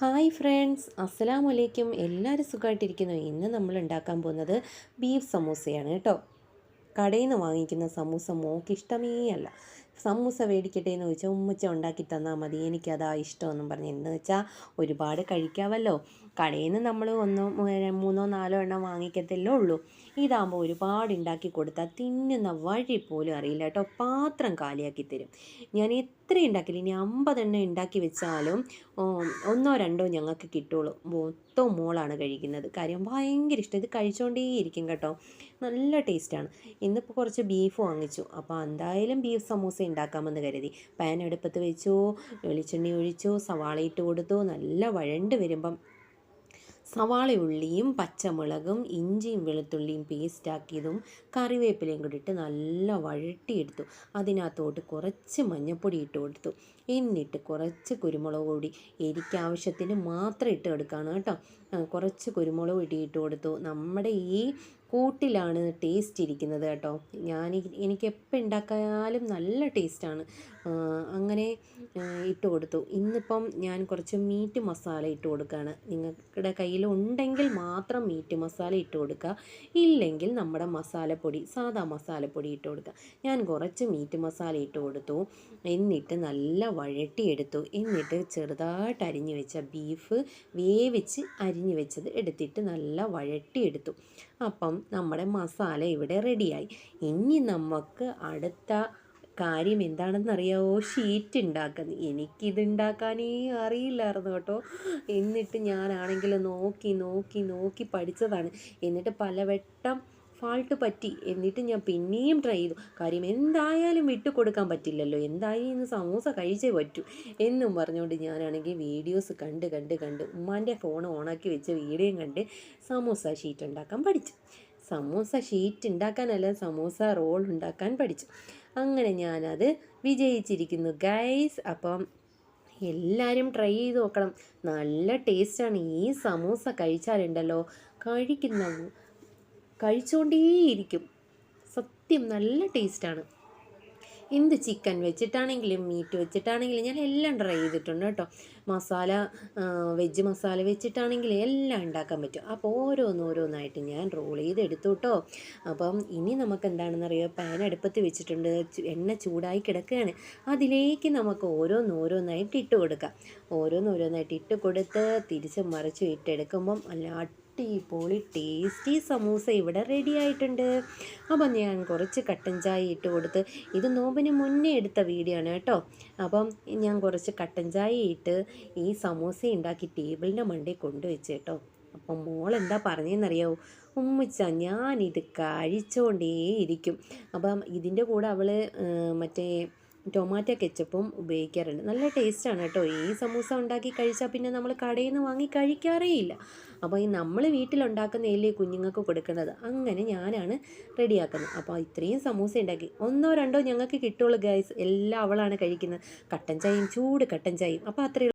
Hi friends, അസ്സലാമു അലൈക്കും. എല്ലാവരും സുഖമായിട്ടിരിക്കുന്നു. ഇന്ന് നമ്മൾ ഉണ്ടാക്കാൻ പോകുന്നത് ബീഫ് സമൂസയാണ് കേട്ടോ. കടയിൽ നിന്ന് വാങ്ങിക്കുന്ന സമൂസ മോൾക്ക് ഇഷ്ടമേ അല്ല. സമൂസ മേടിക്കട്ടെ എന്ന് ചോദിച്ചാൽ ഉമ്മച്ച ഉണ്ടാക്കി തന്നാൽ മതി, എനിക്കതാ ഇഷ്ടമെന്നും പറഞ്ഞ്. എന്ന് വെച്ചാൽ ഒരുപാട് കഴിക്കാമല്ലോ. കടയിൽ നിന്ന് നമ്മൾ മൂന്നോ നാലോ എണ്ണം വാങ്ങിക്കത്തല്ലേ ഉള്ളൂ. ഇതാകുമ്പോൾ ഒരുപാട് ഉണ്ടാക്കി കൊടുത്താൽ തിന്നുന്ന വഴി പോലും അറിയില്ല കേട്ടോ. പാത്രം കാലിയാക്കി തരും. ഞാൻ എത്ര ഉണ്ടാക്കില്ല, ഇനി 50 എണ്ണം ഉണ്ടാക്കി വെച്ചാലും ഒന്നോ രണ്ടോ ഞങ്ങൾക്ക് കിട്ടുള്ളൂ. മൊത്തം മോളാണ് കഴിക്കുന്നത്. കാര്യം ഭയങ്കര ഇഷ്ടം, ഇത് കഴിച്ചുകൊണ്ടേയിരിക്കും കേട്ടോ. നല്ല ടേസ്റ്റാണ്. ഇന്നിപ്പോൾ കുറച്ച് ബീഫ് വാങ്ങിച്ചു. അപ്പോൾ എന്തായാലും ബീഫ് സമൂസ ഉണ്ടാക്കാമെന്ന് കരുതി പാൻ അടുപ്പത്ത് വെച്ചു, വെളിച്ചെണ്ണ ഒഴിച്ചു, സവാള ഇട്ട് കൊടുത്തു. നല്ല വഴണ്ട് വരുമ്പം സവാള ഉള്ളിയും പച്ചമുളകും ഇഞ്ചിയും വെളുത്തുള്ളിയും പേസ്റ്റാക്കിയതും കറിവേപ്പിലയും കൂടി ഇട്ട് നല്ല വഴട്ടിയെടുത്തു. അതിനകത്തോട്ട് കുറച്ച് മഞ്ഞൾപ്പൊടി ഇട്ട് കൊടുത്തു. എന്നിട്ട് കുറച്ച് കുരുമുളക് പൊടി, എരിക്ക് ആവശ്യത്തിന് മാത്രം ഇട്ട് കൊടുക്കുകയാണ് കേട്ടോ. കുറച്ച് കുരുമുളക് പൊടി ഇട്ട് കൊടുത്തു. നമ്മുടെ ഈ കൂട്ടിലാണ് ടേസ്റ്റ് ഇരിക്കുന്നത് കേട്ടോ. എനിക്ക് എപ്പോൾ ഉണ്ടാക്കിയാലും നല്ല ടേസ്റ്റാണ്. അങ്ങനെ ഇട്ട് കൊടുത്തു. ഇന്നിപ്പം ഞാൻ കുറച്ച് മീറ്റ് മസാല ഇട്ട് കൊടുക്കുകയാണ്. നിങ്ങളുടെ കയ്യിൽ ഉണ്ടെങ്കിൽ മാത്രം മീറ്റ് മസാല ഇട്ട് കൊടുക്കുക, ഇല്ലെങ്കിൽ നമ്മുടെ മസാലപ്പൊടി, സാദാ മസാലപ്പൊടി ഇട്ട് കൊടുക്കുക. ഞാൻ കുറച്ച് മീറ്റ് മസാല ഇട്ട് കൊടുത്തു. എന്നിട്ട് നല്ല വഴട്ടിയെടുത്തു. എന്നിട്ട് ചെറുതായിട്ട് അരിഞ്ഞു വെച്ച ബീഫ് വേവിച്ച് അരിഞ്ഞു വെച്ചത് എടുത്തിട്ട് നല്ല വഴട്ടിയെടുത്തു. അപ്പം നമ്മുടെ മസാല ഇവിടെ റെഡിയായി. ഇനി നമുക്ക് അടുത്ത കാര്യം എന്താണെന്നറിയാമോ? ഷീറ്റ് ഉണ്ടാക്കുന്നത്. എനിക്കിത് ഉണ്ടാക്കാനേ അറിയില്ലായിരുന്നു കേട്ടോ. എന്നിട്ട് ഞാനാണെങ്കിൽ നോക്കി നോക്കി നോക്കി പഠിച്ചതാണ്. എന്നിട്ട് പലവട്ടം ഫാൾട്ട് പറ്റി. എന്നിട്ട് ഞാൻ പിന്നെയും ട്രൈ ചെയ്തു. കാര്യം എന്തായാലും വിട്ടു കൊടുക്കാൻ പറ്റില്ലല്ലോ, എന്തായാലും ഇന്ന് സമൂസ കഴിച്ചേ പറ്റൂ എന്നും പറഞ്ഞുകൊണ്ട് ഞാനാണെങ്കിൽ വീഡിയോസ് കണ്ട് കണ്ട് കണ്ട് ഉമ്മാൻ്റെ ഫോൺ ഓണാക്കി വെച്ച വീഡിയോയും കണ്ട് സമൂസ ഷീറ്റ് ഉണ്ടാക്കാൻ പഠിച്ചു. സമൂസ ഷീറ്റ് ഉണ്ടാക്കാനല്ല, സമൂസ റോൾ ഉണ്ടാക്കാൻ പഠിച്ചു. അങ്ങനെ ഞാനത് വിജയിച്ചിരിക്കുന്നു ഗൈസ്. അപ്പം എല്ലാവരും ട്രൈ ചെയ്ത് നോക്കണം. നല്ല ടേസ്റ്റാണ്. ഈ സമൂസ കഴിച്ചാലുണ്ടല്ലോ, കഴിച്ചുകൊണ്ടേയിരിക്കും. സത്യം നല്ല ടേസ്റ്റാണ്. എന്ത് ചിക്കൻ വെച്ചിട്ടാണെങ്കിലും മീറ്റ് വെച്ചിട്ടാണെങ്കിലും ഞാൻ എല്ലാം ട്രൈ ചെയ്തിട്ടുണ്ട് കേട്ടോ. മസാല, വെജ് മസാല വെച്ചിട്ടാണെങ്കിലും എല്ലാം ഉണ്ടാക്കാൻ പറ്റും. അപ്പോൾ ഓരോന്നോരോന്നായിട്ട് ഞാൻ റോൾ ചെയ്ത് എടുത്തു കേട്ടോ. അപ്പം ഇനി നമുക്ക് എന്താണെന്നറിയോ, പാൻ അടുപ്പത്ത് വെച്ചിട്ടുണ്ട്, എണ്ണ ചൂടായി കിടക്കുകയാണ്. അതിലേക്ക് നമുക്ക് ഓരോന്നോരോന്നായിട്ട് ഇട്ട് കൊടുക്കാം. ഓരോന്നോരോന്നായിട്ട് ഇട്ട് കൊടുത്ത് തിരിച്ച് മറിച്ച് ഇട്ടെടുക്കുമ്പം നല്ല അടിപൊളി ടേസ്റ്റി സമൂസ ഇവിടെ റെഡി ആയിട്ടുണ്ട്. അപ്പം ഞാൻ കുറച്ച് കട്ടൻ ചായ ഇട്ട് കൊടുത്ത്, ഇത് നോമ്പിന് മുന്നേ എടുത്ത വീഡിയോ ആണ് കേട്ടോ. അപ്പം ഞാൻ കുറച്ച് കട്ടൻ ചായ ഇട്ട് ഈ സമൂസ ഉണ്ടാക്കി ടേബിളിൻ്റെ മണ്ടയിൽ കൊണ്ടുവച്ച് കേട്ടോ. അപ്പം മോൾ എന്താ പറഞ്ഞതെന്നറിയാവോ? ഉമ്മിച്ച ഞാനിത് കഴിച്ചുകൊണ്ടേയിരിക്കും. അപ്പം ഇതിൻ്റെ കൂടെ അവൾ മറ്റേ ടൊമാറ്റോ കെച്ചപ്പും ഉപയോഗിക്കാറുണ്ട്. നല്ല ടേസ്റ്റാണ് കേട്ടോ. ഈ സമൂസ ഉണ്ടാക്കി കഴിച്ചാൽ പിന്നെ നമ്മൾ കടയിൽ നിന്ന് വാങ്ങി കഴിക്കാറേ ഇല്ല. അപ്പോൾ ഈ നമ്മൾ വീട്ടിലുണ്ടാക്കുന്നതല്ലേ കുഞ്ഞുങ്ങൾക്ക് കൊടുക്കുന്നത്. അങ്ങനെ ഞാനാണ് റെഡിയാക്കുന്നത്. അപ്പോൾ ഇത്രയും സമൂസ ഉണ്ടാക്കി ഒന്നോ രണ്ടോ ഞങ്ങൾക്ക് കിട്ടുള്ളൂ ഗൈസ്. എല്ലാം അവളാണ് കഴിക്കുന്നത്. കട്ടൻ ചായയും, ചൂട് കട്ടൻ ചായയും. അപ്പോൾ അത്രയും